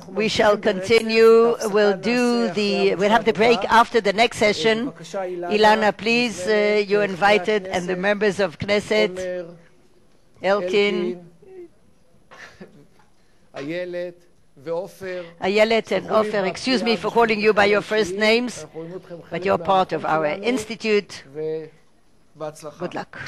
We shall continue. We'll have the break after the next session. Ilana, please, you're invited, and the members of Knesset, Elkin, Ayelet and Ofer, excuse me for calling you by your first names, but you're part of our institute. Good luck.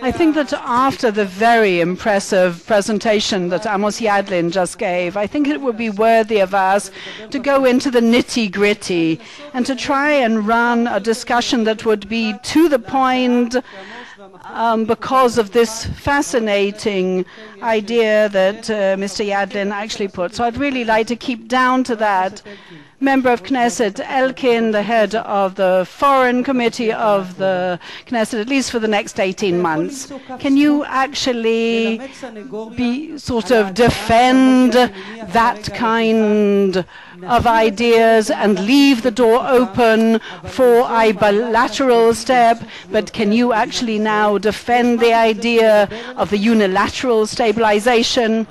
I think that after the very impressive presentation that Amos Yadlin just gave, I think it would be worthy of us to go into the nitty-gritty and to try and run a discussion that would be to the point, because of this fascinating idea that Mr. Yadlin actually put. So I'd really like to keep down to that. Member of Knesset Elkin, the head of the Foreign Committee of the Knesset, at least for the next 18 months. Can you actually defend that kind of ideas and leave the door open for a bilateral step? But can you actually now defend the idea of the unilateral stabilization?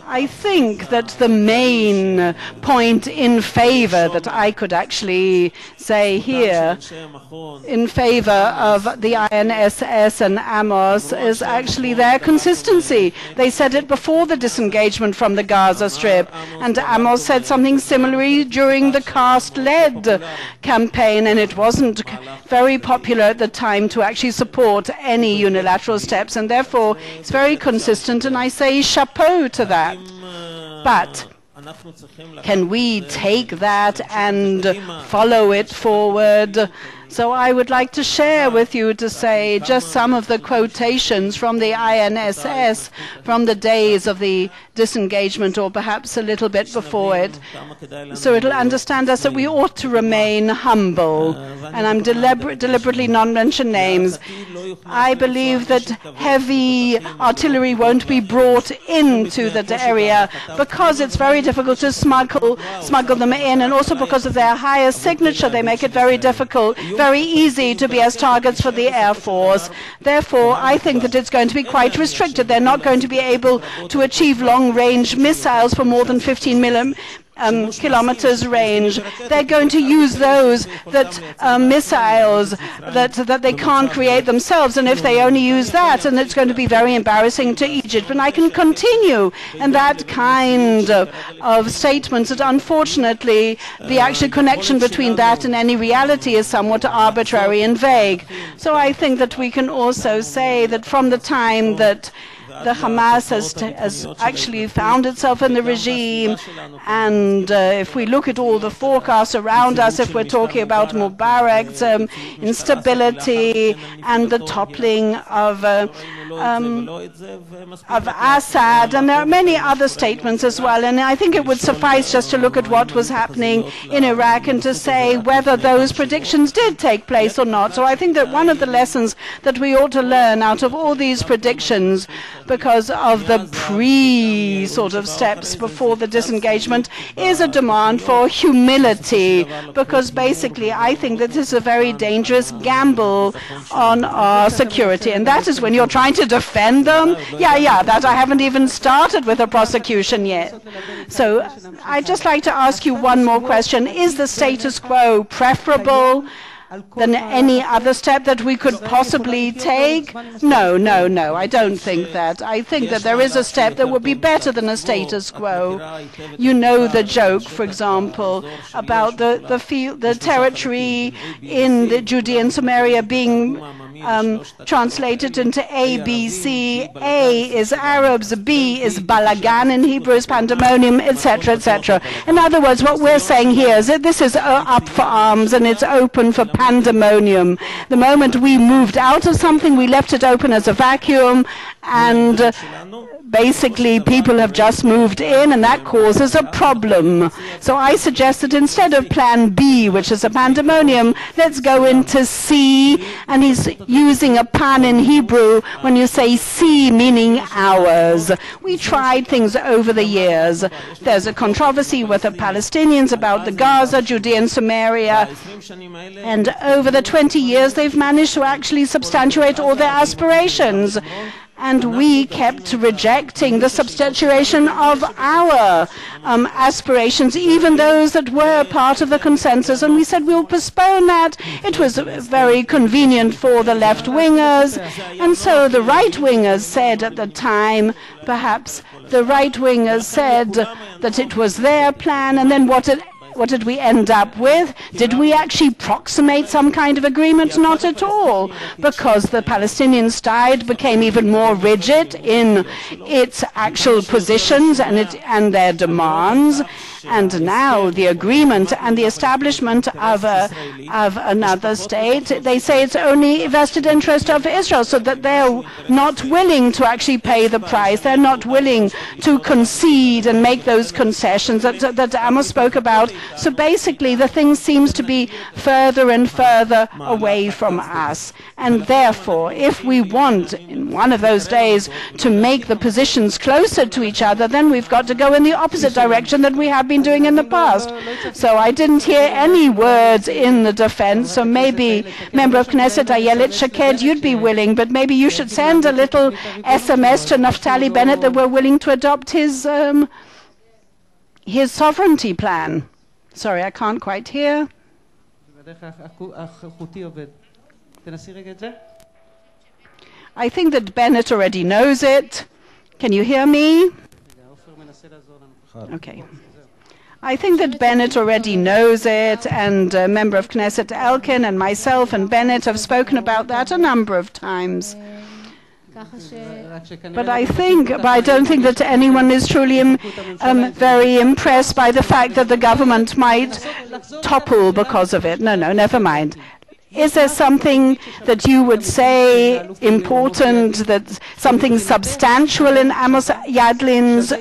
I think that the main point in favor that I could actually say here in favor of the INSS and Amos is actually their consistency. They said it before the disengagement from the Gaza Strip, and Amos said something similarly during the caste-led campaign, and it wasn't very popular at the time to actually support any unilateral steps, and therefore it's very consistent, and I say chapeau to that. But can we take that and follow it forward? So I would like to share with you to say just some of the quotations from the INSS from the days of the disengagement, or perhaps a little bit before it, so it'll understand us that we ought to remain humble. And I'm deliberately not mention names. I believe that heavy artillery won't be brought into the area because it's very difficult to smuggle them in, and also because of their higher signature, they make it very difficult, very easy to be as targets for the Air Force. Therefore, I think that it's going to be quite restricted. They're not going to be able to achieve long-range missiles for more than 15 kilometers range. They're going to use those missiles that they can't create themselves, and if they only use that, and it's going to be very embarrassing to Egypt. And I can continue, and that kind of statements that unfortunately the actual connection between that and any reality is somewhat arbitrary and vague. So I think that we can also say that from the time that the Hamas has actually found itself in the regime, and if we look at all the forecasts around us, if we're talking about Mubarak's instability and the toppling of Assad, and there are many other statements as well, and I think it would suffice just to look at what was happening in Iraq and to say whether those predictions did take place or not. So I think that one of the lessons that we ought to learn out of all these predictions, because of the steps before the disengagement, is a demand for humility, because basically I think that this is a very dangerous gamble on our security, and that is when you're trying to defend them. That I haven't even started with a prosecution yet. So I'd just like to ask you one more question. Is the status quo preferable than any other step that we could possibly take? No, I don't think that. I think that there is a step that would be better than a status quo. You know the joke, for example, about the territory in the Judea and Samaria being translated into A, B, C. A is Arabs, B is balagan in Hebrew, is pandemonium, etc., etc. In other words, what we're saying here is that this is up for arms and it's open for pandemonium. The moment we moved out of something, we left it open as a vacuum, and basically people have just moved in, and that causes a problem. So I suggest that instead of plan B, which is a pandemonium, let's go into C, and he's using a pan in Hebrew when you say C, meaning hours. We tried things over the years. There's a controversy with the Palestinians about the Gaza, Judea and Samaria, and over the 20 years they've managed to actually substantiate all their aspirations. And we kept rejecting the substantiation of our aspirations, even those that were part of the consensus. And we said we'll postpone that. It was very convenient for the left-wingers. And so the right-wingers said at the time, perhaps the right-wingers said that it was their plan. And then what did we end up with? Did we actually approximate some kind of agreement? Not at all, because the Palestinian side became even more rigid in its actual positions and their demands. And now the agreement and the establishment of another state, they say it's only vested interest of Israel, so that they're not willing to actually pay the price. They're not willing to concede and make those concessions that Amos spoke about. So basically the thing seems to be further and further away from us. And therefore, if we want in one of those days to make the positions closer to each other, then we've got to go in the opposite direction that we have been doing in the past. So I didn't hear any words in the defense. So maybe, Member of Knesset Ayelet Shaked, you'd be willing, but maybe you should send a little SMS to Naftali Bennett that we're willing to adopt his sovereignty plan. Sorry, I can't quite hear. I think that Bennett already knows it. Can you hear me? Okay. I think that Bennett already knows it, and a member of Knesset Elkin and myself and Bennett have spoken about that a number of times. But I don't think that anyone is truly very impressed by the fact that the government might topple because of it. No, never mind. Is there something that you would say important, that something substantial in Amos Yadlin's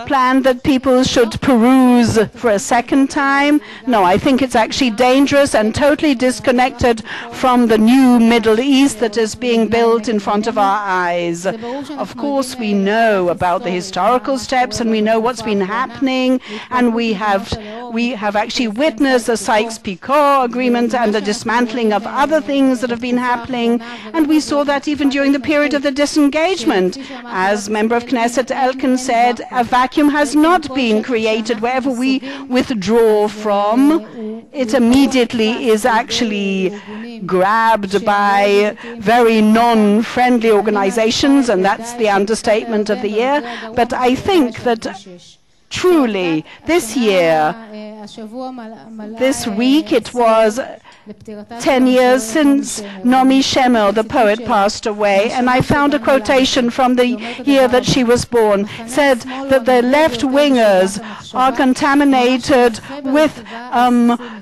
plan that people should peruse for a second time? No, I think it's actually dangerous and totally disconnected from the new Middle East that is being built in front of our eyes. Of course, we know about the historical steps and we know what's been happening, and we have actually witnessed the Sykes-Picot agreement and the dismantling of other things that have been happening, and we saw that even during the period of the disengagement. As member of Knesset Elkin said, a vacuum has not been created. Wherever we withdraw from, it immediately is actually grabbed by very non-friendly organizations, and that's the understatement of the year. But I think that truly this year, this week, it was 10 years since Naomi Shemer, the poet, passed away, and I found a quotation from the year that she was born, said that the left-wingers are contaminated with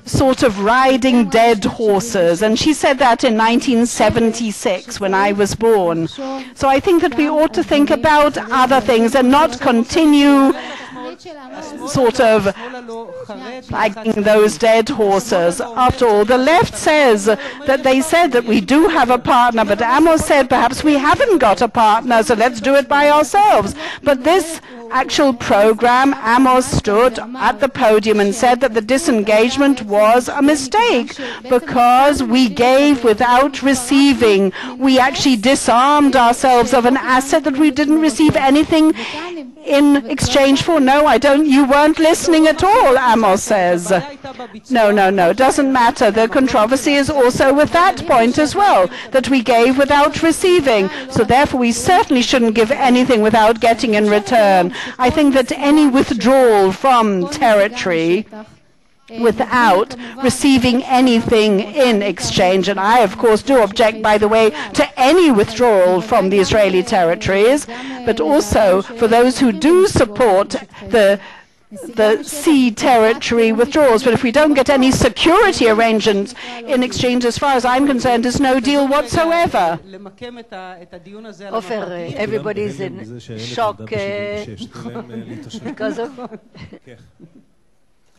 sort of riding dead horses, and she said that in 1976 when I was born. So I think that we ought to think about other things and not continue sort of liking those dead horses. After all, the left says that they said that we do have a partner, but Amos said perhaps we haven't got a partner, so let's do it by ourselves. But this actual program, Amos stood at the podium and said that the disengagement was a mistake because we gave without receiving. We actually disarmed ourselves of an asset that we didn't receive anything in exchange for. No, I don't. You weren't listening at all, Amos says. No, doesn't matter. The controversy is also with that point as well, that we gave without receiving. So therefore we certainly shouldn't give anything without getting in return. I think that any withdrawal from territory without receiving anything in exchange, and I of course do object, by the way, to any withdrawal from the Israeli territories, but also for those who do support the the sea territory withdrawals. But if we don't get any security arrangements in exchange, as far as I'm concerned, there's no deal whatsoever. Ofer, everybody's in shock because of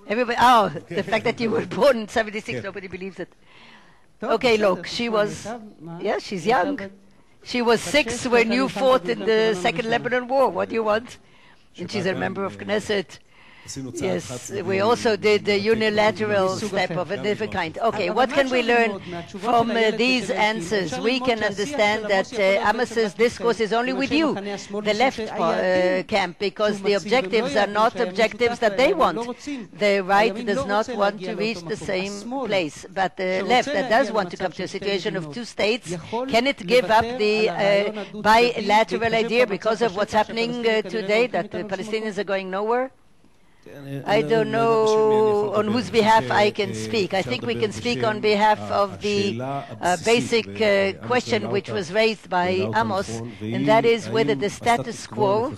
everybody. Oh, the fact that you were born in 76, nobody believes it. Okay, look, she was, yeah, she's young. She was 6 when you fought in the Second Lebanon War. What do you want? And she's a member of Knesset. Yes, we also did the unilateral step of a different kind. Okay, what can we learn from these answers? We can understand that Amos's discourse is only with you, the left camp, because the objectives are not objectives that they want. The right does not want to reach the same place, but the left that does want to come to a situation of 2 states, can it give up the bilateral idea because of what's happening today, that the Palestinians are going nowhere? I don't know on whose behalf I can speak. I think we can speak on behalf of the basic question which was raised by Amos, and that is whether the status quo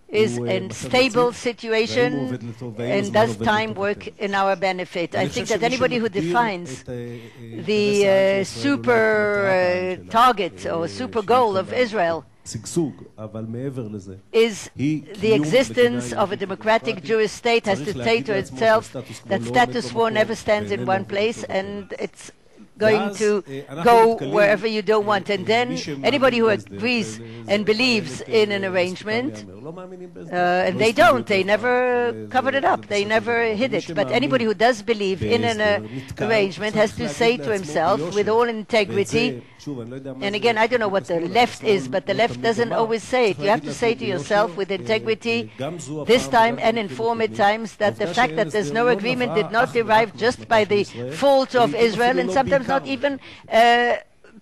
is a stable situation and does time work in our benefit. I think that anybody who defines the super target or super goal of Israel is the existence of a democratic Jewish state has to say to itself that status quo never stands in one place and it's going to go wherever you don't want. And then anybody who agrees and believes in an arrangement, and they don't, they never covered it up, they never hid it. But anybody who does believe in an arrangement has to say to himself with all integrity, and again, I don't know what the left is, but the left doesn't always say it. You have to say to yourself with integrity this time and in former times that the fact that there's no agreement did not derive just by the fault of Israel, and sometimes not even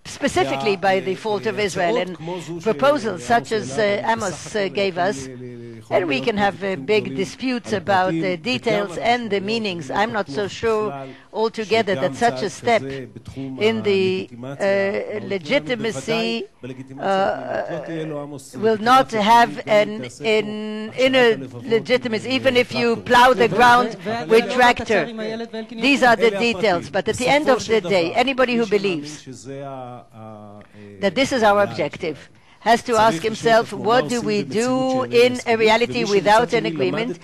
specifically by the fault of Israel. And proposals such as Amos gave us, and we can have big disputes about the details and the meanings. I'm not so sure altogether that such a step in the legitimacy will not have an inner legitimacy, even if you plow the ground with tractor. These are the details. But at the end of the day, anybody who believes that this is our objective has to ask himself, what do we do in a reality without an agreement?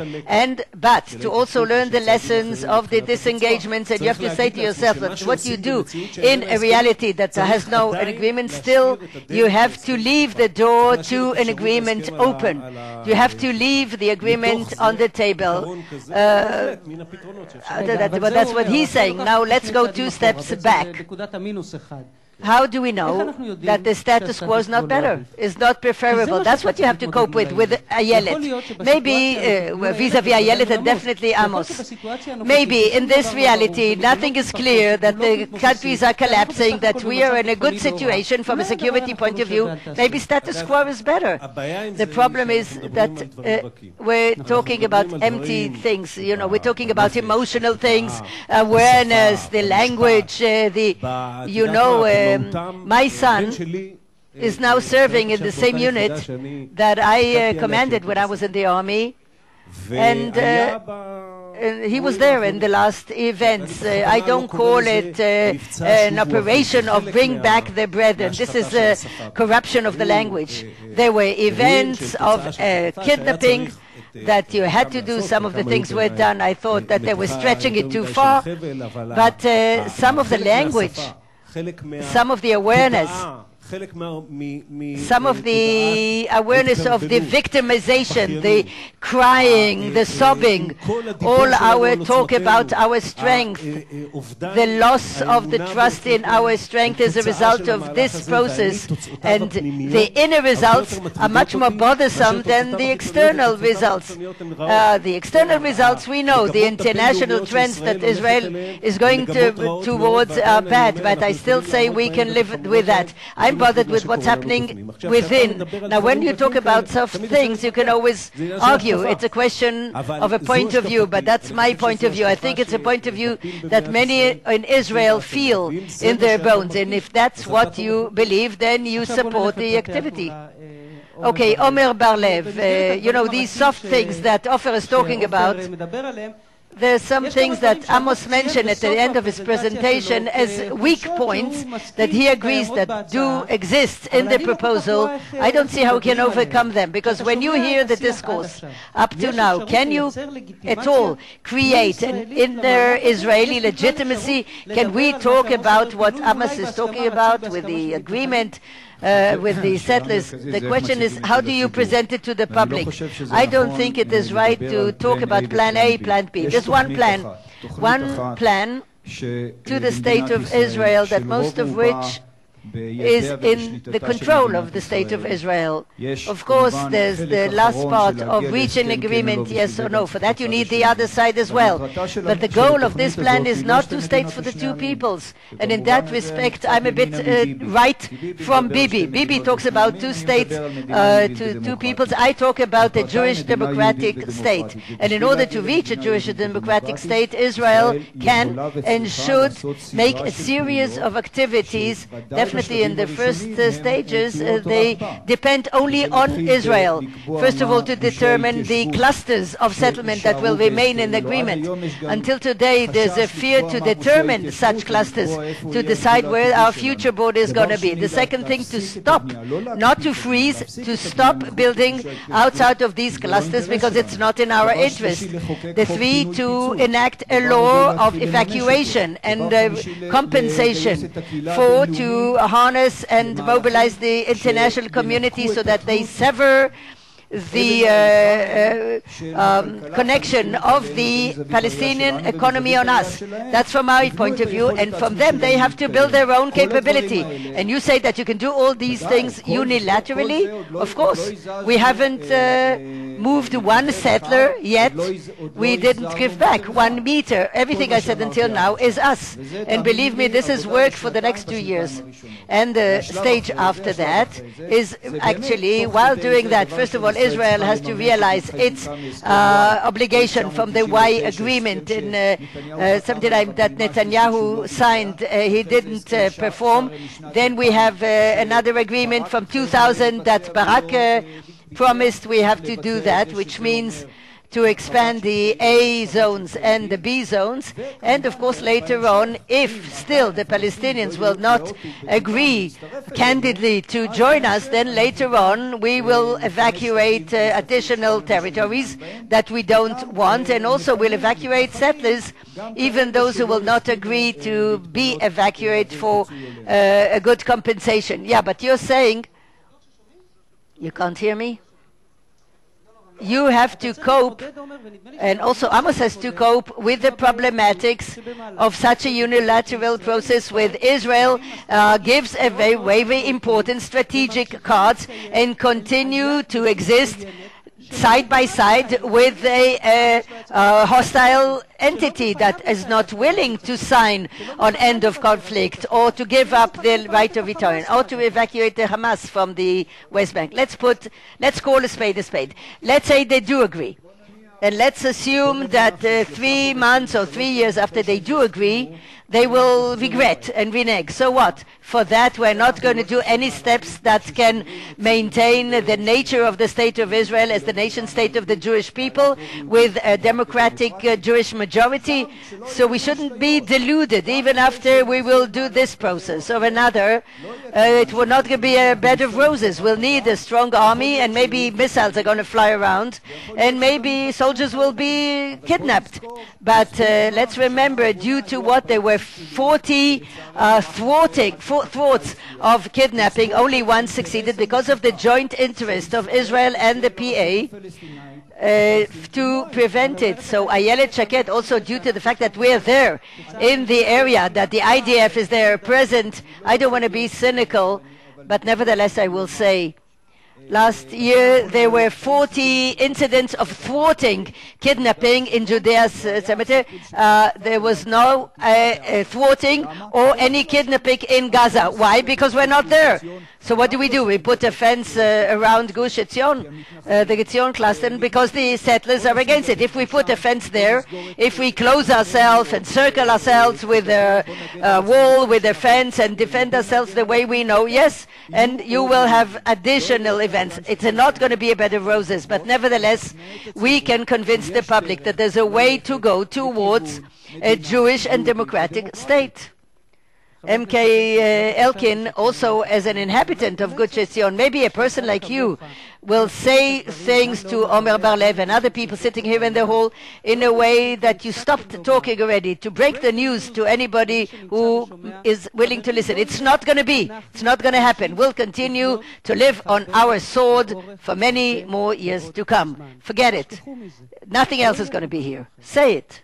But to also learn the lessons of the disengagements, and you have to say to yourself that what you do in a reality that has no agreement, still you have to leave the door to an agreement open. You have to leave the agreement on the table. But that's what he's saying. Now let's go 2 steps back. How do we know that the status quo is not better, is not preferable? That's what you have to cope with Ayelet. Maybe vis-a-vis Ayelet and definitely Amos. Maybe in this reality nothing is clear, that the countries are collapsing, that we are in a good situation from a security point of view. Maybe status quo is better. The problem is that we're talking about empty things. You know, we're talking about emotional things, awareness, the language, my son is now serving in the same unit that I commanded when I was in the army, and he was there in the last events. I don't call it an operation of bring back the brethren. This is a corruption of the language. There were events of kidnapping that you had to do. Some of the things were done. I thought that they were stretching it too far, but some of the language, some of the awareness, some of the awareness of the victimization, the crying, the sobbing, all our talk about our strength, the loss of the trust in our strength is a result of this process, and the inner results are much more bothersome than the external results. The external results we know, the international trends that Israel is going towards are bad, but I still say we can live with that. I'm bothered with what's happening within. Now, when you talk about soft things, you can always argue. It's a question of a point of view, but that's my point of view. I think it's a point of view that many in Israel feel in their bones, and if that's what you believe, then you support the activity. Okay, Omer Barlev, you know, these soft things that Ofer is talking about, there are some things that Amos mentioned at the end of his presentation as weak points that he agrees that do exist in the proposal. I don't see how we can overcome them, because when you hear the discourse up to now, can you at all create an inner Israeli legitimacy? Can we talk about what Amos is talking about with the agreement with the settlers? The question is, how do you present it to the public? I don't think it is right to talk about plan A, plan B. There's one plan to the state of Israel, that most of which is in the control of the state of Israel. Of course, there's the last part of reaching agreement, yes or no. For that, you need the other side as well. But the goal of this plan is not two states for the two peoples. And in that respect, I'm a bit right from Bibi. Bibi talks about two states, two peoples. I talk about a Jewish democratic state. And in order to reach a Jewish democratic state, Israel can and should make a series of activities. Definitely in the first stages, they depend only on Israel. First of all, to determine the clusters of settlement that will remain in agreement. Until today, there's a fear to determine such clusters, to decide where our future border is going to be. The second thing, to stop, not to freeze, to stop building outside of these clusters, because it's not in our interest. The three, to enact a law of evacuation and compensation. Four, to harness and mobilize the international community so that they sever the connection of the Palestinian economy on us. That's from my point of view, and from them they have to build their own capability. And you say that you can do all these things unilaterally? Of course. We haven't moved one settler yet. We didn't give back 1 meter. Everything I said until now is us. And believe me, this is work for the next 2 years. And the stage after that is actually, while doing that, first of all, Israel has to realize its obligation from the Y agreement in 79 that Netanyahu signed. He didn't perform. Then we have another agreement from 2000 that Barak promised. We have to do that, which means to expand the A zones and the B zones. And of course, later on, if still the Palestinians will not agree candidly to join us, then later on we will evacuate additional territories that we don't want, and also will evacuate settlers, even those who will not agree to be evacuated for a good compensation. Yeah, but you're saying, you can't hear me? You have to cope, and also Amos has to cope with the problematics of such a unilateral process with Israel. Gives a very important strategic cards and continue to exist side by side with a hostile entity that is not willing to sign on end of conflict, or to give up the right of return, or to evacuate the Hamas from the West Bank. Let's call a spade a spade. Let's say they do agree. And let's assume that 3 months or 3 years after they do agree, they will regret and renege. So what? For that, we're not going to do any steps that can maintain the nature of the state of Israel as the nation state of the Jewish people with a democratic Jewish majority. So we shouldn't be deluded even after we will do this process or another. It will not be a bed of roses. We'll need a strong army, and maybe missiles are going to fly around, and maybe soldiers will be kidnapped. But let's remember, due to what, there were 40 thwarts of kidnapping. Only one succeeded because of the joint interest of Israel and the PA to prevent it. So Ayelet Shaked, also due to the fact that we're there in the area, that the IDF is there present, I don't want to be cynical, but nevertheless I will say, last year there were 40 incidents of thwarting kidnapping in Judea's cemetery. There was no thwarting or any kidnapping in Gaza. Why? Because we're not there. So what do? We put a fence around Gush Etzion, the Etzion cluster, because the settlers are against it. If we put a fence there, if we close ourselves and circle ourselves with a wall, with a fence, and defend ourselves the way we know, yes, and you will have additional events. It's not going to be a bed of roses, but nevertheless, we can convince the public that there's a way to go towards a Jewish and democratic state. MK Elkin, also as an inhabitant of Gush Etzion, maybe a person like you, will say things to Omer Barlev and other people sitting here in the hall in a way that you stopped talking already, to break the news to anybody who is willing to listen. It's not going to be. It's not going to happen. We'll continue to live on our sword for many more years to come. Forget it. Nothing else is going to be here. Say it.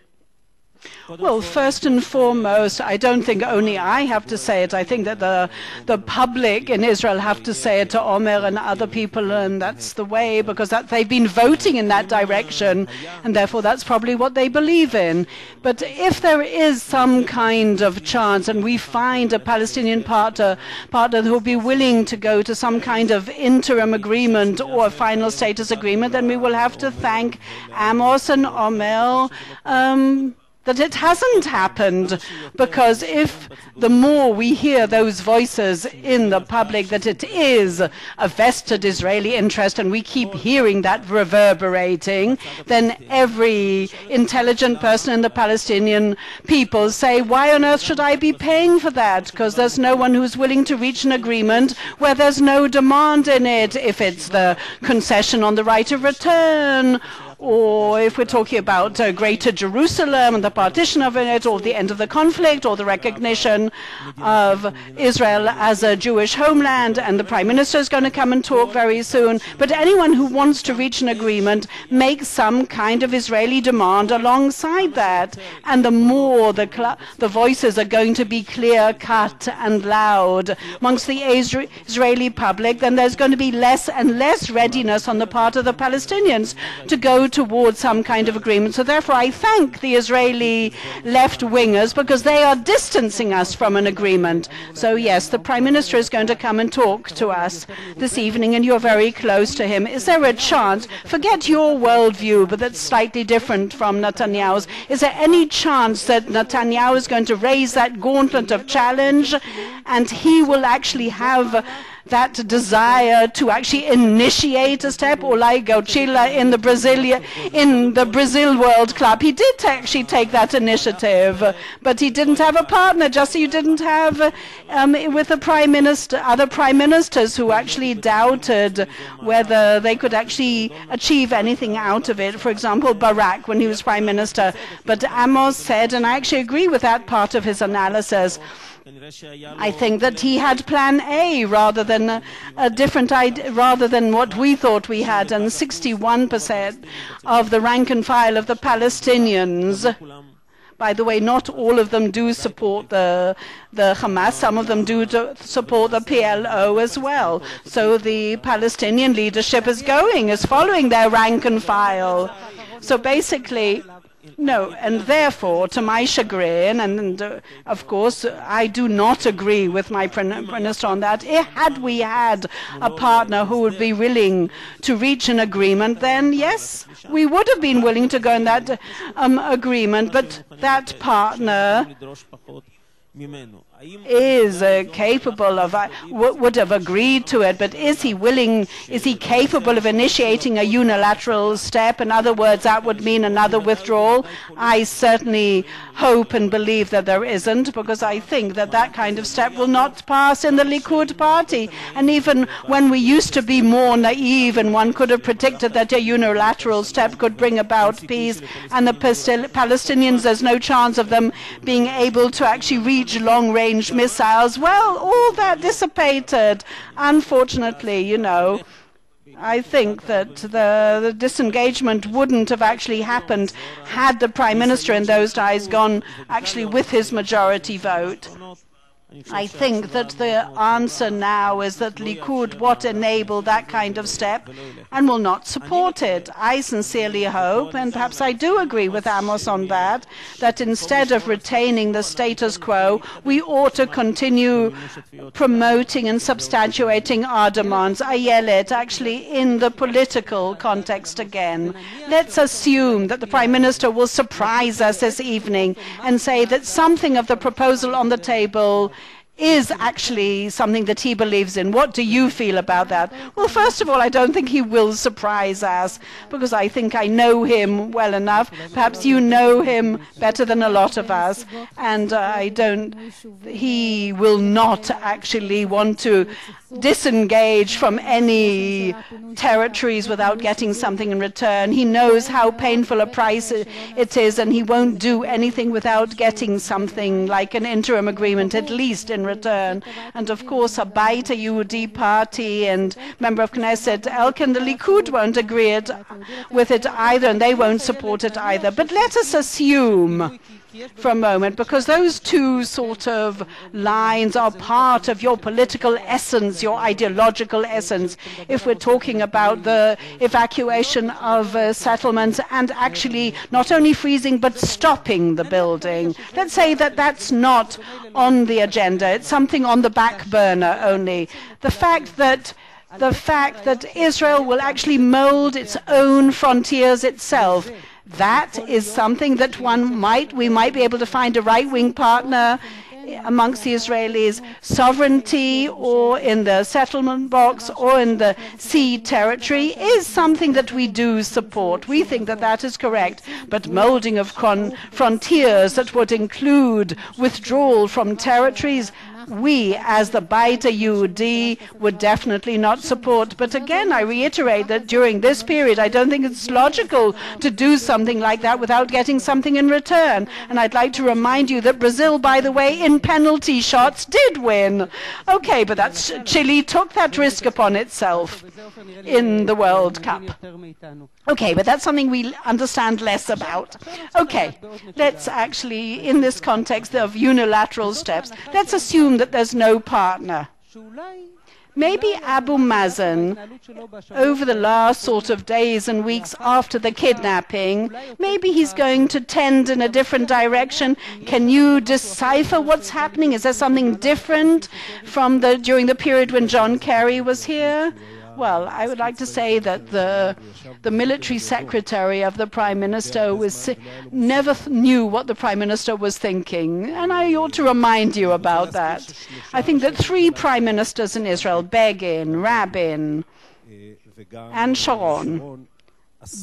Well, first and foremost, I don't think only I have to say it. I think that the public in Israel have to say it to Omer and other people, and that's the way, because they've been voting in that direction, and therefore that's probably what they believe in. But if there is some kind of chance, and we find a Palestinian partner who will be willing to go to some kind of interim agreement or a final status agreement, then we will have to thank Amos and Omer that it hasn't happened, because if the more we hear those voices in the public that it is a vested Israeli interest, and we keep hearing that reverberating, then every intelligent person in the Palestinian people say, why on earth should I be paying for that? Because there's no one who's willing to reach an agreement where there's no demand in it, if it's the concession on the right of return, or if we're talking about Greater Jerusalem and the partition of it, or the end of the conflict, or the recognition of Israel as a Jewish homeland, and the Prime Minister is going to come and talk very soon. But anyone who wants to reach an agreement makes some kind of Israeli demand alongside that. And the more the voices are going to be clear-cut and loud amongst the Israeli public, then there's going to be less and less readiness on the part of the Palestinians to go towards some kind of agreement. So therefore I thank the Israeli left-wingers, because they are distancing us from an agreement. So yes, the Prime Minister is going to come and talk to us this evening, and you're very close to him. Is there a chance, forget your worldview, but that's slightly different from Netanyahu's, is there any chance that Netanyahu is going to raise that gauntlet of challenge, and he will actually have that desire to actually initiate a step, or like Shelah in the Brazil World Club? He did actually take that initiative, but he didn't have a partner, just as you didn't have with the Prime Minister, other Prime Ministers who actually doubted whether they could actually achieve anything out of it. For example, Barak, when he was Prime Minister. But Amos said, and I actually agree with that part of his analysis, I think that he had plan A rather than a different idea, rather than what we thought we had. And 61% of the rank and file of the Palestinians, by the way, not all of them do support the Hamas. Some of them do support the PLO as well. So the Palestinian leadership is following their rank and file. So basically, no, and therefore, to my chagrin, and of course, I do not agree with my Prime Minister on that. Had we had a partner who would be willing to reach an agreement, then yes, we would have been willing to go in that agreement, but that partner is capable of, would have agreed to it, but is he capable of initiating a unilateral step? In other words, that would mean another withdrawal. I certainly hope and believe that there isn't, because I think that that kind of step will not pass in the Likud party. And even when we used to be more naive and one could have predicted that a unilateral step could bring about peace, and the Palestinians, there's no chance of them being able to actually reach long-range missiles, well, all that dissipated. Unfortunately, I think that the disengagement wouldn't have actually happened had the Prime Minister in those days gone actually with his majority vote. I think that the answer now is that Likud won't enable that kind of step and will not support it. I sincerely hope, and perhaps I do agree with Amos on that, that instead of retaining the status quo, we ought to continue promoting and substantiating our demands. Ayelet, actually in the political context again. Let's assume that the Prime Minister will surprise us this evening and say that something of the proposal on the table is actually something that he believes in. What do you feel about that? Well, first of all, I don't think he will surprise us, because I think I know him well enough. Perhaps you know him better than a lot of us, and he will not actually want to disengage from any territories without getting something in return. He knows how painful a price it is, and he won't do anything without getting something like an interim agreement, at least in return. And of course, Abait Yehudi party and member of Knesset Elkin, the Likud won't agree with it either, and they won't support it either. But let us assume for a moment, because those two sort of lines are part of your political essence, your ideological essence, if we're talking about the evacuation of settlements and actually not only freezing but stopping the building. Let's say that that's not on the agenda. It's something on the back burner only. The fact that Israel will actually mold its own frontiers itself, that is something that we might be able to find a right-wing partner amongst the Israelis. Sovereignty, or in the settlement box, or in the sea territory, is something that we do support. We think that that is correct. But molding of frontiers that would include withdrawal from territories, we, as the Beit Yehudi, would definitely not support. But again, I reiterate that during this period, I don't think it's logical to do something like that without getting something in return. And I'd like to remind you that Brazil, by the way, in penalty shots did win. Okay, but Chile took that risk upon itself in the World Cup. Okay, but that's something we understand less about. Okay, let's actually, in this context of unilateral steps, let's assume that there's no partner. Maybe Abu Mazen, over the last sort of days and weeks after the kidnapping, maybe he's going to tend in a different direction. Can you decipher what's happening? Is there something different from during the period when John Kerry was here? Well, I would like to say that the military secretary of the Prime Minister never knew what the Prime Minister was thinking, and I ought to remind you about that. I think that 3 Prime Ministers in Israel, Begin, Rabin, and Sharon,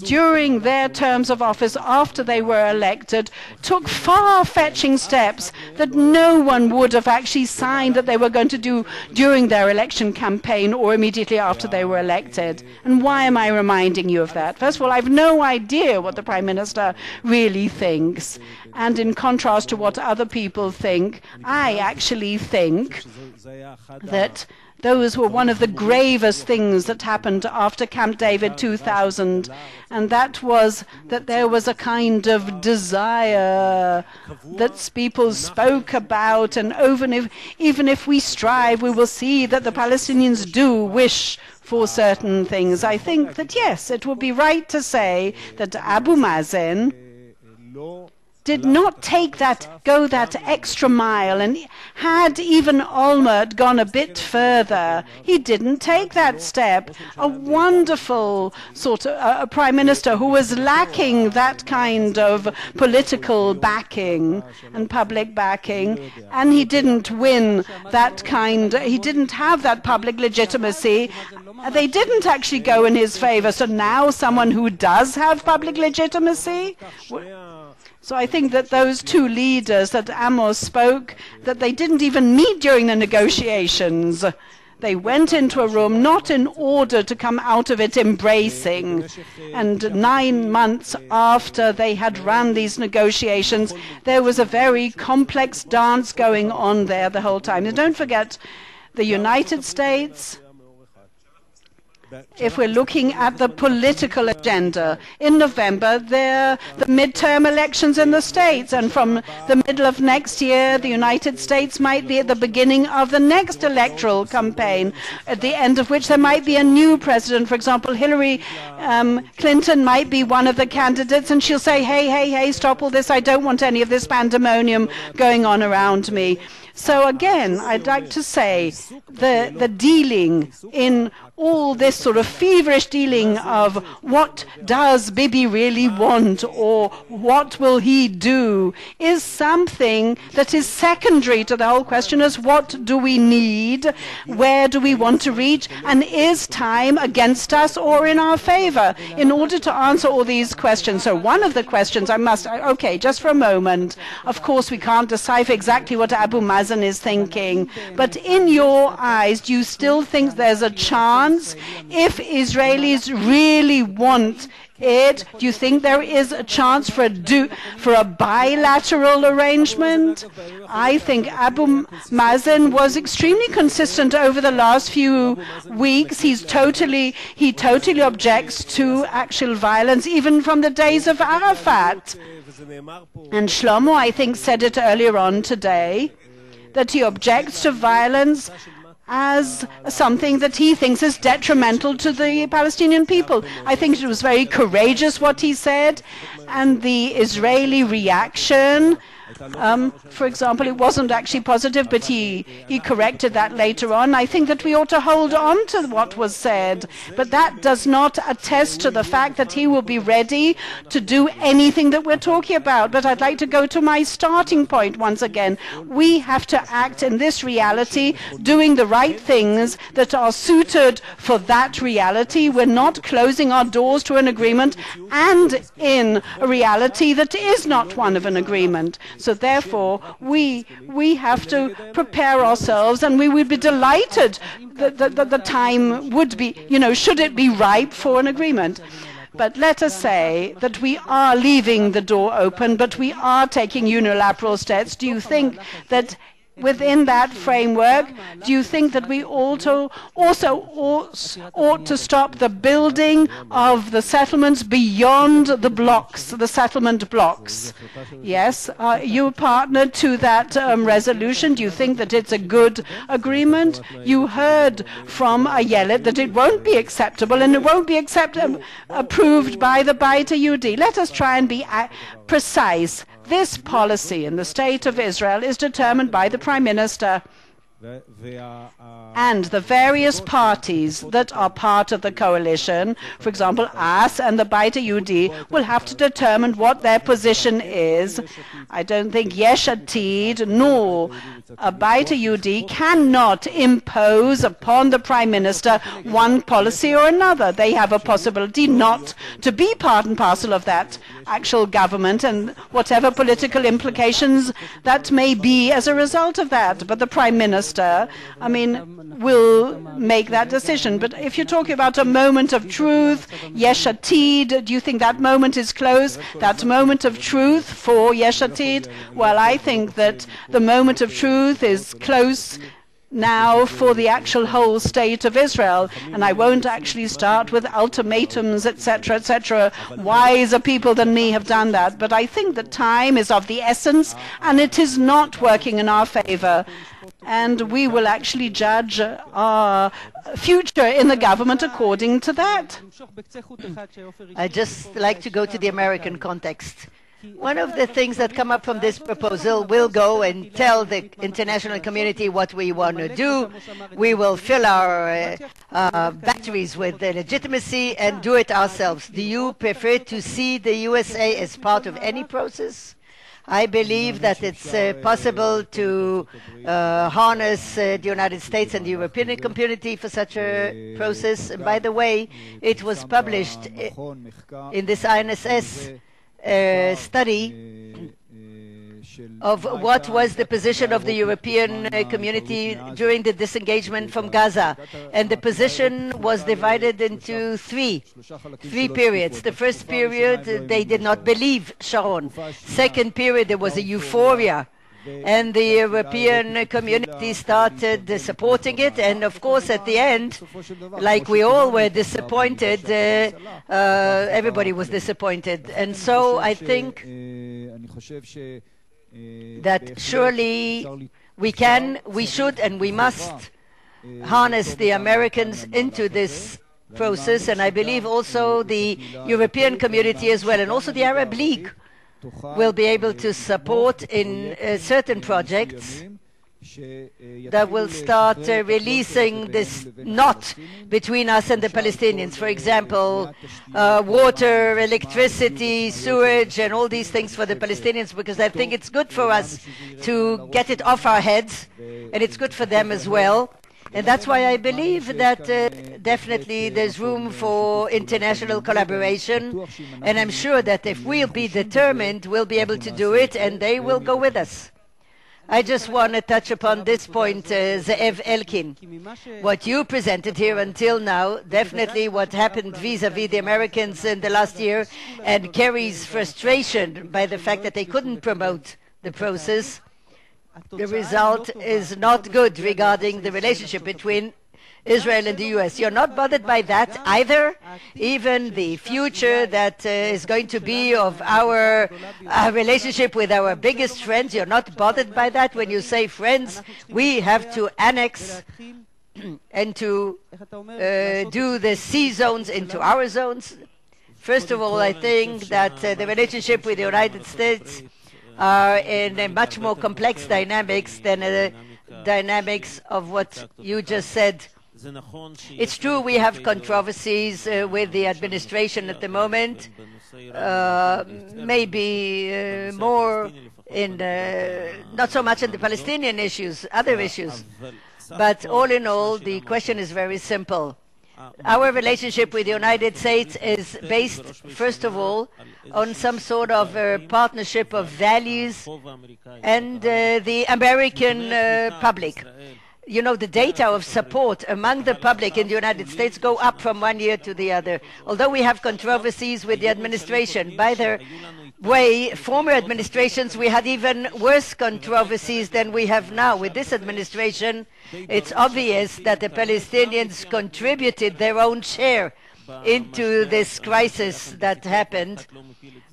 during their terms of office after they were elected, took far-fetching steps that no one would have actually signed that they were going to do during their election campaign or immediately after they were elected. And why am I reminding you of that? First of all, I have no idea what the Prime Minister really thinks. And in contrast to what other people think, I actually think that those were one of the gravest things that happened after Camp David 2000, and that was that there was a kind of desire that people spoke about, and even if we strive, we will see that the Palestinians do wish for certain things. I think that, yes, it would be right to say that Abu Mazen did not go that extra mile, and had even Olmert gone a bit further, he didn't take that step. A wonderful sort of a Prime Minister who was lacking that kind of political backing and public backing, and he didn't win that he didn't have that public legitimacy. They didn't actually go in his favor. So now someone who does have public legitimacy. So I think that those 2 leaders that Amos spoke, that they didn't even meet during the negotiations. They went into a room not in order to come out of it embracing. And 9 months after they had run these negotiations, there was a very complex dance going on there the whole time. And don't forget, the United States if we're looking at the political agenda. In November, there are the midterm elections in the States, and from the middle of next year, the United States might be at the beginning of the next electoral campaign, at the end of which there might be a new president. For example, Hillary Clinton might be one of the candidates, and she'll say, hey, stop all this. I don't want any of this pandemonium going on around me. So again, I'd like to say the dealing in all this sort of feverish dealing of what does Bibi really want or what will he do is something that is secondary to the whole question as what do we need, where do we want to reach, and is time against us or in our favor in order to answer all these questions. So one of the questions okay, just for a moment, of course we can't decipher exactly what Abu Mazen is thinking, but in your eyes, do you still think there's a chance if Israelis really want it? Do you think there is a chance for a bilateral arrangement? I think Abu Mazen was extremely consistent over the last few weeks. He totally objects to actual violence, even from the days of Arafat. And Shlomo, I think, said it earlier on today, that he objects to violence as something that he thinks is detrimental to the Palestinian people. I think it was very courageous what he said, and the Israeli reaction, for example, it wasn't actually positive, but he corrected that later on. I think that we ought to hold on to what was said, but that does not attest to the fact that he will be ready to do anything that we're talking about. But I'd like to go to my starting point once again. We have to act in this reality, doing the right things that are suited for that reality. We're not closing our doors to an agreement and in a reality that is not one of an agreement. So therefore, we have to prepare ourselves, and we would be delighted that the time would be, should it be ripe for an agreement. But let us say that we are leaving the door open, but we are taking unilateral steps. Do you think that within that framework, do you think that we also ought to stop the building of the settlements beyond the blocks, the settlement blocks? Yes, you partner to that resolution. Do you think that it's a good agreement? You heard from Ayelet that it won't be acceptable, and it won't be approved by the Beit Yehudi. Let us try and be precise. This policy in the State of Israel is determined by the Prime Minister and the various parties that are part of the coalition. For example, us and the Beit Yehudi will have to determine what their position is. I don't think Yesh Atid nor a Beit Yehudi cannot impose upon the Prime Minister one policy or another. They have a possibility not to be part and parcel of that actual government and whatever political implications that may be as a result of that. But the Prime Minister, will make that decision. But if you're talking about a moment of truth, Yesh Atid, do you think that moment is close? That moment of truth for Yesh Atid? Well, I think that the moment of truth is close now for the actual whole state of Israel, and I won't actually start with ultimatums, etc., etc. Wiser people than me have done that, but I think that time is of the essence, and it is not working in our favor, and we will actually judge our future in the government according to that. I'd just like to go to the American context. One of the things that come up from this proposal will go and tell the international community what we want to do. We will fill our batteries with legitimacy and do it ourselves. Do you prefer to see the USA as part of any process? I believe that it's possible to harness the United States and the European community for such a process. And by the way, it was published in this INSS study of what was the position of the European community during the disengagement from Gaza. And the position was divided into three periods. The first period, they did not believe Sharon. Second period, there was a euphoria and the European community started supporting it, and of course at the end, like we all were disappointed, everybody was disappointed. And so I think that surely we can, we should, and we must harness the Americans into this process, and I believe also the European community as well, and also the Arab League will be able to support in certain projects that will start releasing this knot between us and the Palestinians. For example, water, electricity, sewage, and all these things for the Palestinians, because I think it's good for us to get it off our heads, and it's good for them as well. And that's why I believe that definitely there's room for international collaboration, and I'm sure that if we'll be determined, we'll be able to do it, and they will go with us. I just want to touch upon this point, Zeev, Elkin. What you presented here until now, definitely what happened vis-à-vis the Americans in the last year, and Kerry's frustration by the fact that they couldn't promote the process, the result is not good regarding the relationship between Israel and the U.S. You're not bothered by that either? Even the future that is going to be of our relationship with our biggest friends, you're not bothered by that? When you say friends, we have to annex and to do the sea zones into our zones. First of all, I think that the relationship with the United States are in a much more complex dynamics than the dynamics of what you just said. It's true we have controversies with the administration at the moment, maybe more in not so much in the Palestinian issues, other issues. But all in all, the question is very simple. Our relationship with the United States is based, first of all, on some sort of partnership of values and the American public. You know, the data of support among the public in the United States go up from one year to the other. Although we have controversies with the administration, by the way, former administrations, we had even worse controversies than we have now. With this administration, it's obvious that the Palestinians contributed their own share into this crisis that happened.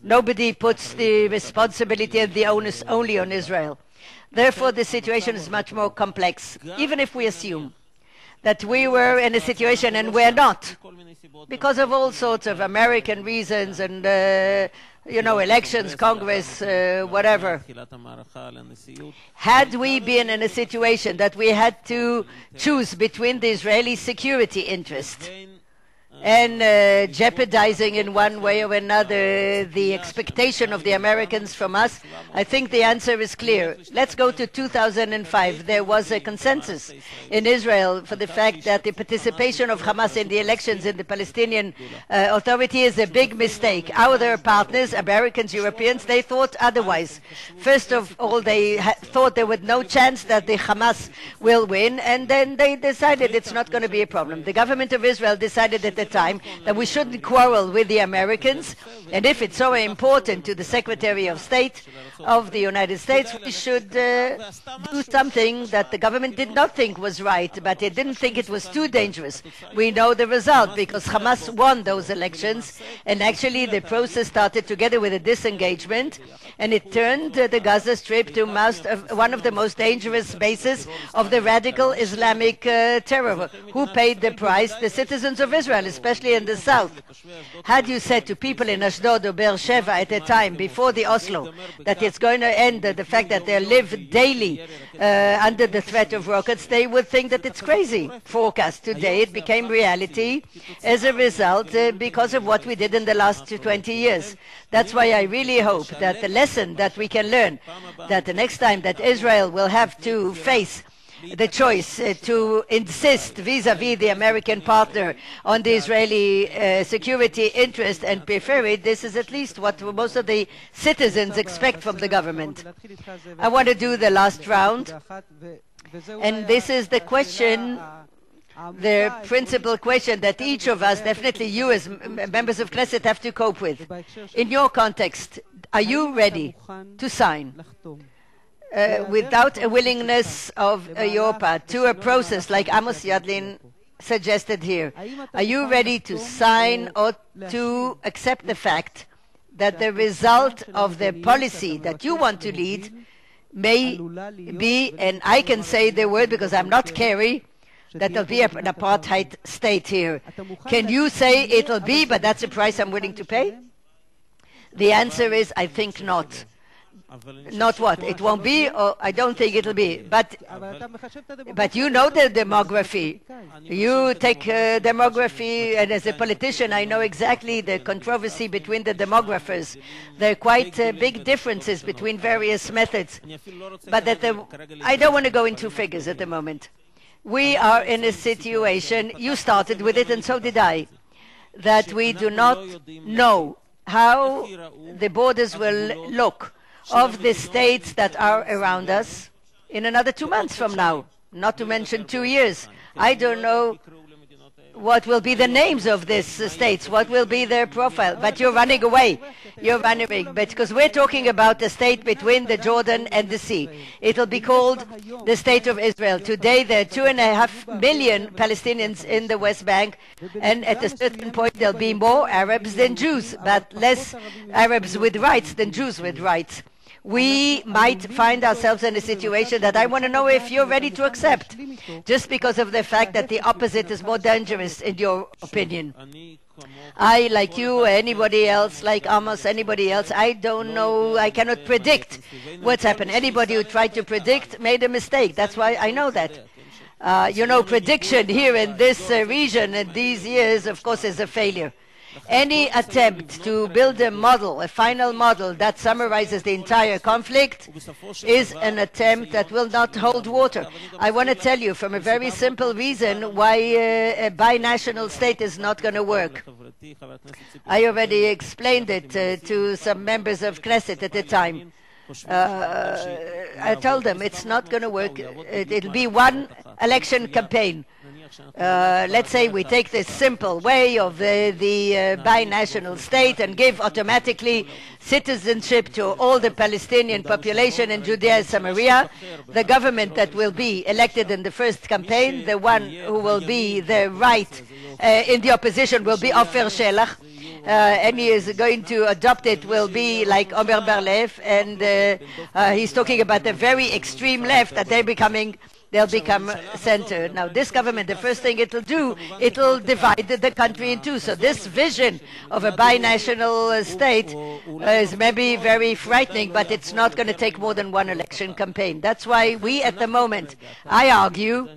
Nobody puts the responsibility and the onus only on Israel. Therefore, the situation is much more complex, even if we assume that we were in a situation and we're not, because of all sorts of American reasons and, you know, elections, Congress, whatever. Had we been in a situation that we had to choose between the Israeli security interest and jeopardizing in one way or another the expectation of the Americans from us, I think the answer is clear. Let's go to 2005. There was a consensus in Israel for the fact that the participation of Hamas in the elections in the Palestinian Authority is a big mistake. Our partners, Americans, Europeans, they thought otherwise. First of all, they thought there was no chance that the Hamas will win, and then they decided it's not going to be a problem. The government of Israel decided at the time that we shouldn't quarrel with the Americans, and if it's so important to the Secretary of State of the United States, we should do something that the government did not think was right, but they didn't think it was too dangerous. We know the result, because Hamas won those elections, and actually the process started together with a disengagement, and it turned the Gaza Strip to one of the most dangerous bases of the radical Islamic terror. Who paid the price? The citizens of Israel, especially in the south. Had you said to people in Ashdod or Beersheba at the time, before the Oslo, that it's going to end the fact that they live daily under the threat of rockets, they would think that it's crazy forecast. Today it became reality as a result because of what we did in the last 20 years. That's why I really hope that the lesson that we can learn, that the next time that Israel will have to face the choice to insist vis-à-vis the American partner on the Israeli security interest and prefer it, this is at least what most of the citizens expect from the government. I want to do the last round, and this is the question, the principal question that each of us, definitely you as members of Knesset, have to cope with. In your context, are you ready to sign without a willingness of your part to a process like Amos Yadlin suggested here, are you ready to sign or to accept the fact that the result of the policy that you want to lead may be, and I can say the word because I'm not Kerry, that there'll be an apartheid state here? Can you say it'll be, but that's the price I'm willing to pay? The answer is, I think not. Not what? It won't be, or I don't think it'll be. But you know the demography. You take demography, and as a politician, I know exactly the controversy between the demographers. There are quite big differences between various methods. But I don't want to go into figures at the moment. We are in a situation, you started with it and so did I, that we do not know how the borders will look of the states that are around us in another 2 months from now, not to mention 2 years. I don't know what will be the names of these states, what will be their profile, but you're running away. You're running, but because we're talking about a state between the Jordan and the sea. It'll be called the State of Israel. Today there are 2.5 million Palestinians in the West Bank, and at a certain point there'll be more Arabs than Jews, but less Arabs with rights than Jews with rights. We might find ourselves in a situation that I want to know if you're ready to accept, just because of the fact that the opposite is more dangerous, in your opinion. I, like you, anybody else, like Amos, anybody else, I don't know, I cannot predict what's happened. Anybody who tried to predict made a mistake. That's why I know that. Prediction here in this region in these years, of course, is a failure. Any attempt to build a model, a final model that summarizes the entire conflict is an attempt that will not hold water. I want to tell you from a very simple reason why a binational state is not going to work. I already explained it to some members of Knesset at the time. I told them it's not going to work. It'll be one election campaign. Let's say we take this simple way of the binational state and give automatically citizenship to all the Palestinian population in Judea and Samaria. The government that will be elected in the first campaign, the one who will be the right in the opposition will be Ofer Shelah. And he is going to adopt it will be like Omer Barlev, and he's talking about the very extreme left that they'll become center. Now, this government, the first thing it'll do, it'll divide the country in two. So this vision of a binational state is maybe very frightening, but it's not going to take more than one election campaign. That's why we, at the moment, I argue,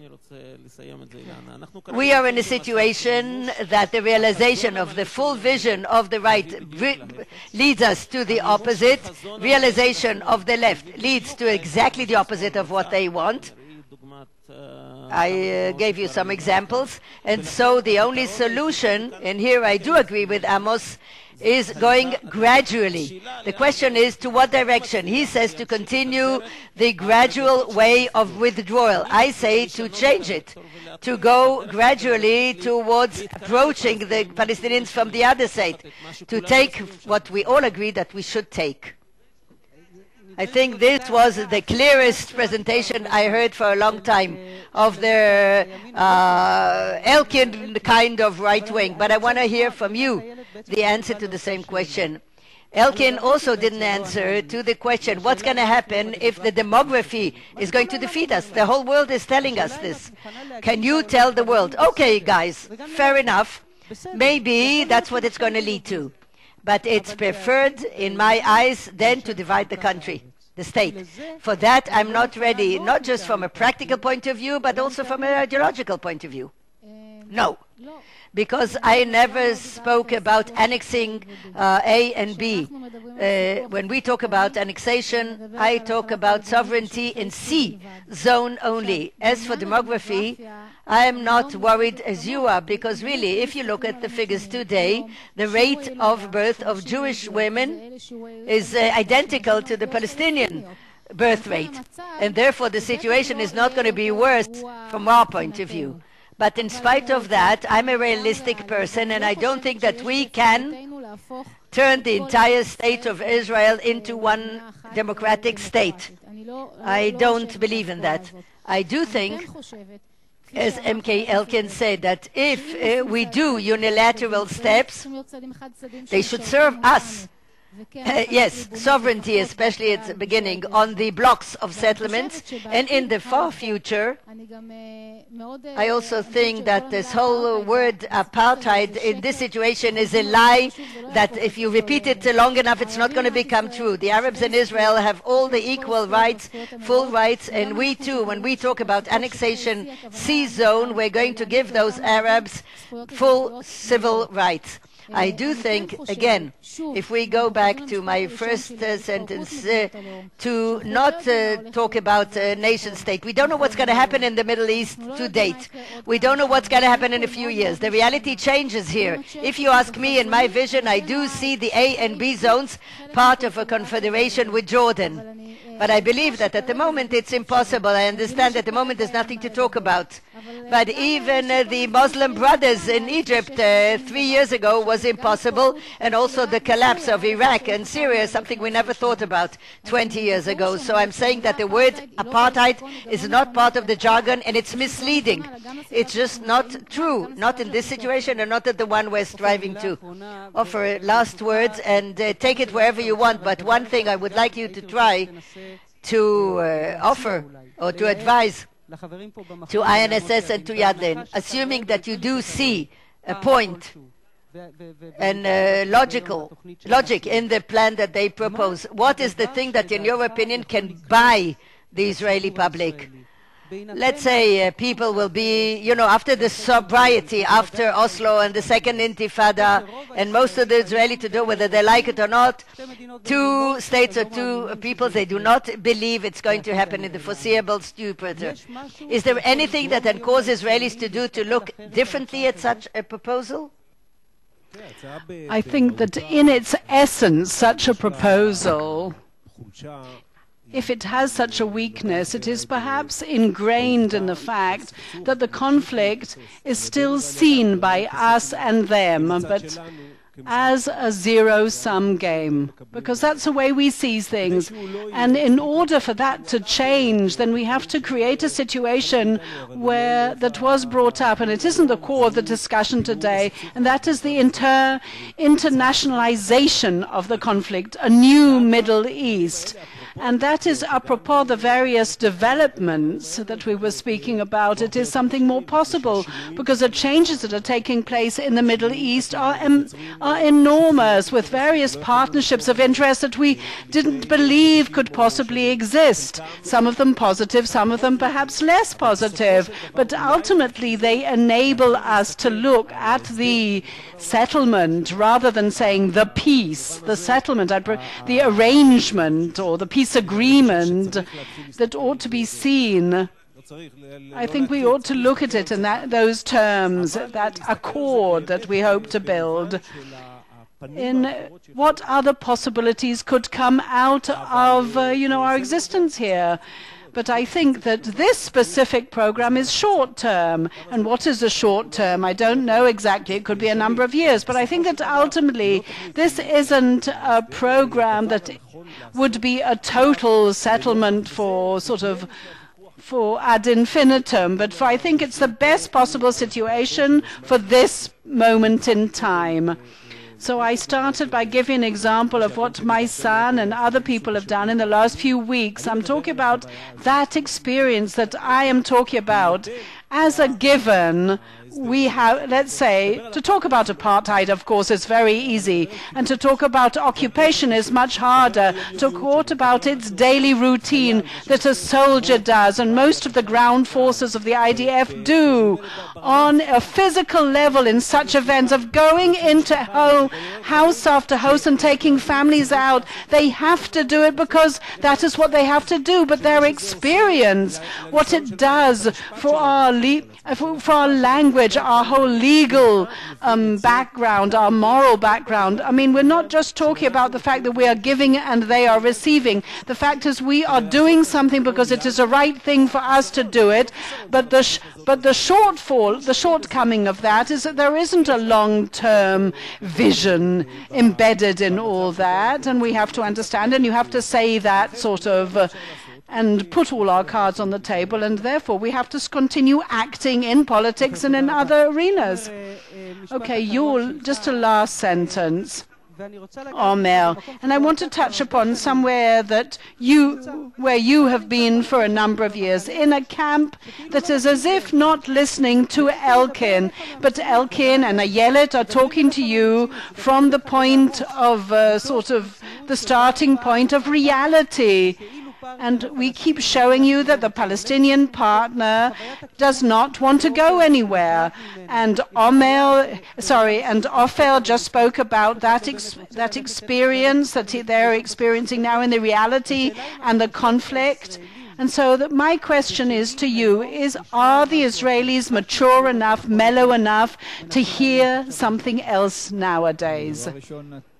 we are in a situation that the realization of the full vision of the right leads us to the opposite. Realization of the left leads to exactly the opposite of what they want. I gave you some examples, and so the only solution, and here I do agree with Amos, is going gradually. The question is to what direction. He says to continue the gradual way of withdrawal. I say to change it, to go gradually towards approaching the Palestinians from the other side, to take what we all agree that we should take. I think this was the clearest presentation I heard for a long time of the Elkin kind of right wing. But I want to hear from you the answer to the same question. Elkin also didn't answer to the question, what's going to happen if the demography is going to defeat us? The whole world is telling us this. Can you tell the world, okay, guys, fair enough, maybe that's what it's going to lead to. But it's preferred, in my eyes, then to divide the country, the state. For that, I'm not ready, not just from a practical point of view, but also from an ideological point of view. No. Because I never spoke about annexing A and B. When we talk about annexation, I talk about sovereignty in C zone only. As for demography, I am not worried as you are, because really, if you look at the figures today, the rate of birth of Jewish women is identical to the Palestinian birth rate. And therefore, the situation is not going to be worse from our point of view. But in spite of that, I'm a realistic person, and I don't think that we can turn the entire state of Israel into one democratic state. I don't believe in that. I do think, as MK Elkin said, that if we do unilateral steps, they should serve us. Yes, sovereignty, especially at the beginning, on the blocks of settlements, and in the far future, I also think that this whole word apartheid in this situation is a lie, that if you repeat it long enough, it's not going to become true. The Arabs in Israel have all the equal rights, full rights, and we too, when we talk about annexation C zone, we're going to give those Arabs full civil rights. I do think, again, if we go back to my first sentence, to not talk about a nation state. We don't know what's going to happen in the Middle East to date. We don't know what's going to happen in a few years. The reality changes here. If you ask me, in my vision, I do see the A and B zones part of a confederation with Jordan. But I believe that at the moment it's impossible. I understand at the moment there's nothing to talk about. But even the Muslim brothers in Egypt 3 years ago was impossible, and also the collapse of Iraq and Syria, something we never thought about 20 years ago. So I'm saying that the word apartheid is not part of the jargon, and it's misleading. It's just not true, not in this situation and not at the one we're striving to. Offer last words, and take it wherever you want, but one thing I would like you to try to offer or to advise to INSS and to Yadlin, assuming that you do see a point and logic in the plan that they propose. What is the thing that, in your opinion, can buy the Israeli public? Let's say people will be, after the sobriety, after Oslo and the second Intifada, and most of the Israeli to do, whether they like it or not, 2 states or 2 peoples, they do not believe it's going to happen in the foreseeable future. Is there anything that can cause Israelis to do to look differently at such a proposal? I think that in its essence, such a proposal, if it has such a weakness, it is perhaps ingrained in the fact that the conflict is still seen by us and them, but as a zero-sum game, because that's the way we see things. And in order for that to change, then we have to create a situation where that was brought up, and it isn't the core of the discussion today, and that is the internationalization of the conflict, a new Middle East. And that is apropos the various developments that we were speaking about. It is something more possible, because the changes that are taking place in the Middle East are enormous, with various partnerships of interest that we didn't believe could possibly exist. Some of them positive, some of them perhaps less positive, but ultimately they enable us to look at the settlement rather than saying the peace, the settlement, the arrangement or the peace agreement that ought to be seen. I think we ought to look at it in those terms, that accord that we hope to build. In what other possibilities could come out of our existence here. But I think that this specific program is short-term. And what is a short-term? I don't know exactly. It could be a number of years. But I think that ultimately this isn't a program that would be a total settlement for ad infinitum. But I think it's the best possible situation for this moment in time. So I started by giving an example of what my son and other people have done in the last few weeks. I'm talking about that experience that I am talking about as a given. We have, let's say, to talk about apartheid, of course, is very easy. And to talk about occupation is much harder. To talk about its daily routine that a soldier does, and most of the ground forces of the IDF do, on a physical level in such events of going into house after house and taking families out. They have to do it because that is what they have to do. But their experience, what it does for our language, our whole legal background, our moral background. I mean, we're not just talking about the fact that we are giving and they are receiving. The fact is we are doing something because it is the right thing for us to do it. But the shortcoming of that is that there isn't a long-term vision embedded in all that. And we have to understand, and you have to say that sort of and put all our cards on the table, and therefore we have to continue acting in politics and in other arenas. Okay, just a last sentence, Omer, and I want to touch upon somewhere where you have been for a number of years, in a camp that is as if not listening to Elkin, but Elkin and Ayelet are talking to you from the point of sort of the starting point of reality. And we keep showing you that the Palestinian partner does not want to go anywhere. And Ofer just spoke about that experience that they're experiencing now in the reality and the conflict. And so my question is to you, are the Israelis mature enough, mellow enough to hear something else nowadays?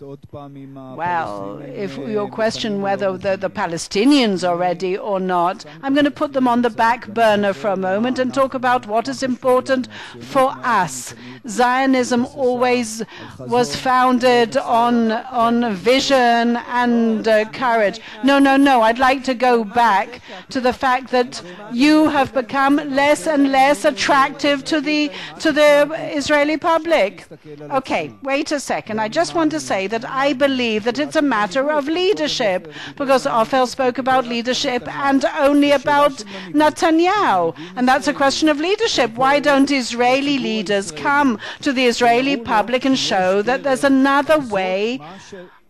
Well, if your question whether the Palestinians are ready or not, I'm going to put them on the back burner for a moment and talk about what is important for us. Zionism always was founded on vision and courage. No, I'd like to go back to the fact that you have become less and less attractive to the Israeli public. Okay, wait a second. I just want to say that I believe that it's a matter of leadership, because Ofer spoke about leadership and only about Netanyahu, and that's a question of leadership. Why don't Israeli leaders come to the Israeli public and show that there's another way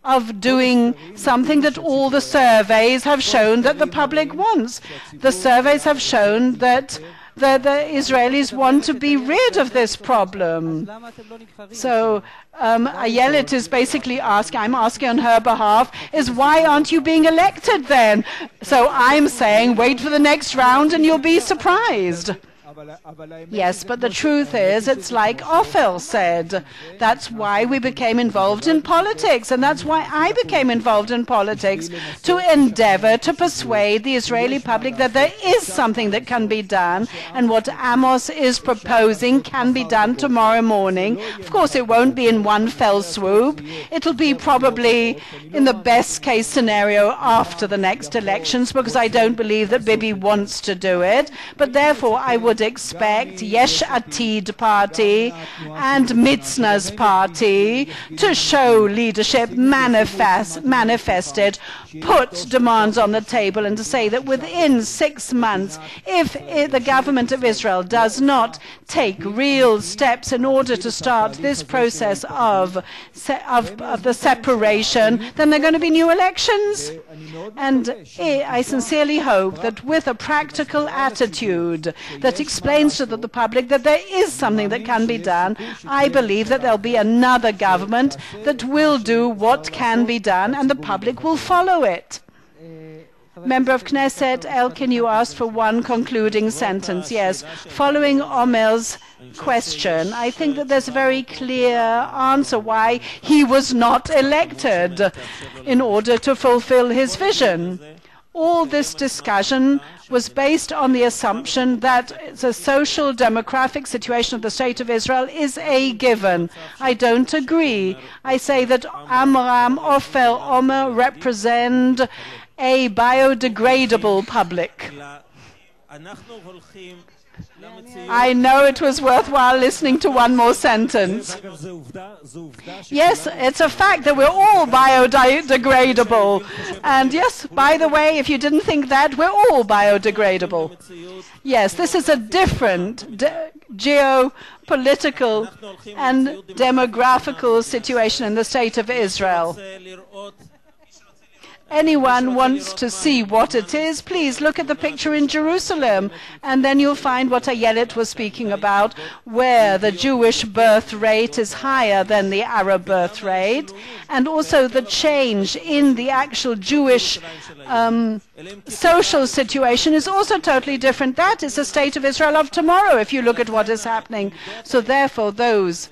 of doing something that all the surveys have shown that the public wants? The surveys have shown that the Israelis want to be rid of this problem. So Ayelet is basically I'm asking on her behalf, is why aren't you being elected then? So I'm saying wait for the next round and you'll be surprised. Yes, but the truth is, it's like Ofer said. That's why we became involved in politics, and that's why I became involved in politics, to endeavor to persuade the Israeli public that there is something that can be done, and what Amos is proposing can be done tomorrow morning. Of course, it won't be in one fell swoop. It'll be probably in the best case scenario after the next elections, because I don't believe that Bibi wants to do it. But therefore, I would expect Yesh Atid party and Mitzna's party to show leadership, manifested, put demands on the table, and to say that within 6 months, if the government of Israel does not take real steps in order to start this process of the separation, then there are going to be new elections. And I sincerely hope that with a practical attitude that explains to the public that there is something that can be done, I believe that there'll be another government that will do what can be done, and the public will follow it. Member of Knesset, Elkin, you asked for one concluding sentence. Yes, following Omer's question, I think that there's a very clear answer why he was not elected in order to fulfill his vision. All this discussion was based on the assumption that the social demographic situation of the State of Israel is a given. I don't agree. I say that Amram, Ofer, Omer represent a biodegradable public. I know it was worthwhile listening to one more sentence. Yes, it's a fact that we're all biodegradable. And yes, by the way, if you didn't think that, we're all biodegradable. Yes, this is a different geopolitical and demographical situation in the State of Israel. Anyone wants to see what it is, please look at the picture in Jerusalem, and then you'll find what Ayelet was speaking about, where the Jewish birth rate is higher than the Arab birth rate, and also the change in the actual Jewish social situation is also totally different. That is the State of Israel of tomorrow, if you look at what is happening. So therefore, those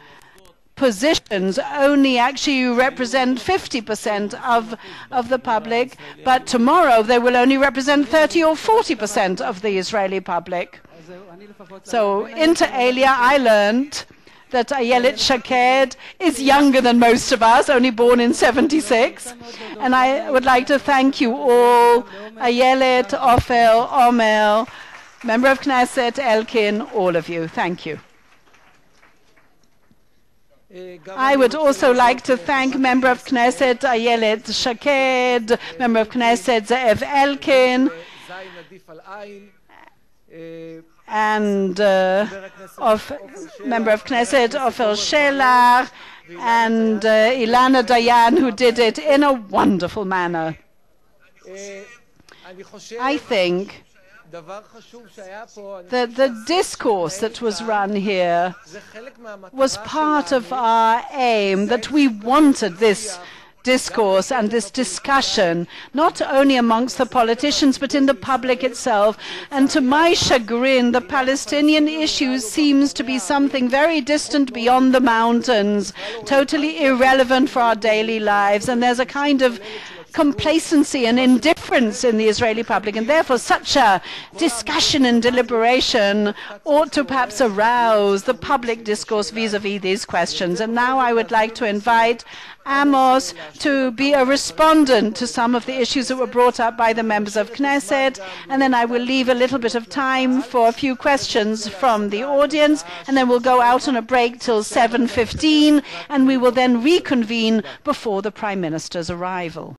positions only actually represent 50% of the public, but tomorrow they will only represent 30 or 40% of the Israeli public. So inter alia, I learned that Ayelet Shaked is younger than most of us, only born in 76. And I would like to thank you all, Ayelet, Ofer, Omer, Member of Knesset, Elkin, all of you. Thank you. I would also like to thank Member of Knesset Ayelet Shaked, Member of Knesset Zeev Elkin, and Member of Knesset Ofer Shelah, and Ilana Dayan, who did it in a wonderful manner. I think that the discourse that was run here was part of our aim, that we wanted this discourse and this discussion, not only amongst the politicians, but in the public itself. And to my chagrin, the Palestinian issue seems to be something very distant beyond the mountains, totally irrelevant for our daily lives. And there's a kind of complacency and indifference in the Israeli public, and therefore such a discussion and deliberation ought to perhaps arouse the public discourse vis-à-vis these questions. And now I would like to invite Amos to be a respondent to some of the issues that were brought up by the members of Knesset, and then I will leave a little bit of time for a few questions from the audience, and then we'll go out on a break till 7:15, and we will then reconvene before the Prime Minister's arrival.